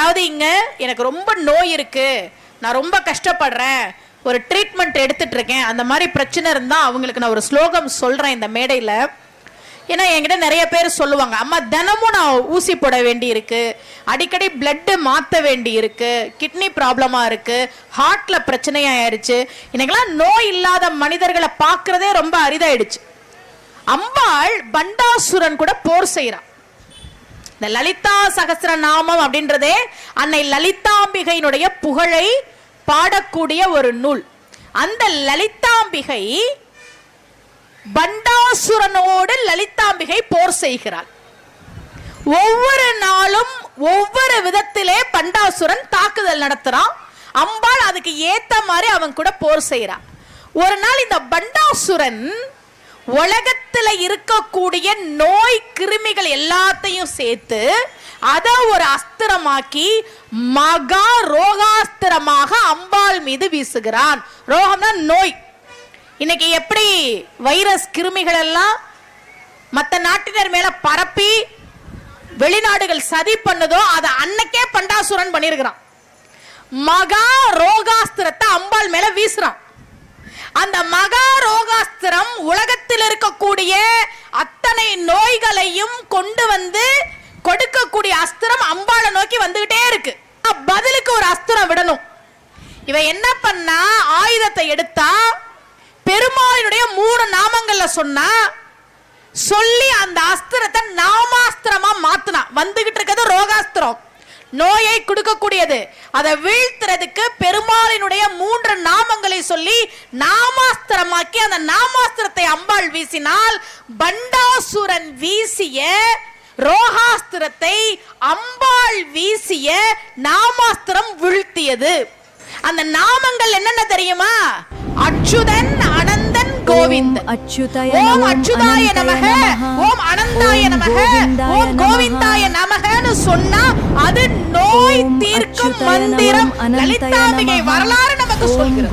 யாராவது இங்க எனக்கு ரொம்ப நோய் இருக்கு, நான் ரொம்ப கஷ்டப்படுறேன், ஒரு ட்ரீட்மெண்ட் எடுத்துட்டு இருக்கேன், அந்த மாதிரி பிரச்சனை இருந்தா அவங்களுக்கு நான் ஒரு ஸ்லோகம் சொல்றேன் இந்த மேடையில். ஏன்னா என்கிட்ட நிறைய பேர் சொல்லுவாங்க, அம்மா தினமும் நான் ஊசி போட வேண்டி இருக்கு, அடிக்கடி பிளட்டு மாற்ற வேண்டி இருக்கு, கிட்னி ப்ராப்ளமா இருக்கு, ஹார்ட்ல பிரச்சனையாயிருச்சு, எனக்கெல்லாம் நோய் இல்லாத மனிதர்களை பார்க்கறதே ரொம்ப அரிதாயிடுச்சு. அம்பாள் பண்டாசுரன் கூட போர் செய்யறான். இந்த லலிதா சகஸ்ர நாமம் அப்படின்றதே அன்னை லலிதாம்பிகையினுடைய புகழை பாடக்கூடிய ஒரு நூல். அந்த லலிதாம்பிகை பண்டாசுரனோடு லலிதாம்பிகை போர் செய்கிறாள். ஒவ்வொரு நாளும் ஒவ்வொரு விதத்திலே பண்டாசுரன் தாக்குதல் நடத்துறான். அம்பாள் அதுக்கு ஏத்த மாதிரி அவன் கூட போர் செய்யறான். ஒரு நாள் இந்த பண்டாசுரன் உலகத்துல இருக்கக்கூடிய நோய் கிருமிகள் எல்லாத்தையும் சேர்த்து அதை ஒரு அஸ்திரமாக்கி மகா ரோகாஸ்திரமாக அம்பாள் மீது வீசுகிறான். ரோகம்னா நோய். இன்னைக்கு எப்படி வைரஸ் கிருமிகள் எல்லாம் மற்ற நாட்டினர் மேல பரப்பி வெளிநாடுகள் சதி பண்ணுதோ அதை அன்னைக்கே பண்டாசுரன் பண்ணிருக்கிறான். மகா ரோகாஸ்திரத்தை அம்பாள் மேல வீசுறான். அந்த மகா ரோகாஸ்திரம் உலகத்தில் இருக்கக்கூடிய அத்தனை நோய்களையும் கொண்டு வந்து கொடுக்கக்கூடிய அஸ்திரம் அம்பாளை நோக்கி வந்துகிட்டே இருக்கு. பதிலுக்கு ஒரு அஸ்திரம் விடணும். இவன் என்ன பண்ணா, ஆயுதத்தை எடுத்தா பெருமாளினுடைய 3 நாமங்கள்ல சொன்னா சொல்லி அந்த அஸ்திரத்தை நாமாஸ்திரமா மாத்தினா. வந்துகிட்டு இருக்கிறது ரோகாஸ்திரம், நோயை கொடுக்கக்கூடியது. அதை வீழ்த்துறதுக்கு பெருமாளினுடைய 3 நாமங்களை சொல்லி நாமாஸ்திரமாக்கி அந்த நாமாஸ்திரத்தை அம்பாள் வீசினால் பண்டாசுரன் வீசிய ரோகாஸ்திரத்தை அம்பாள் வீசிய நாமாஸ்திரம் வீழ்த்தியது. அந்த நாமங்கள் என்னென்ன தெரியுமா? அச்சுதன், அனந்தன், கோவிந்த். ஓம் அச்சுதாய நமக, ஓம் அனந்தாய நமக, ஓம் கோவிந்தாய நமகன்னு சொன்னா அது நோய் தீர்க்கும் மந்திரம். லலிதாம்பிகை வரலாறு நமக்கு சொல்கிறது.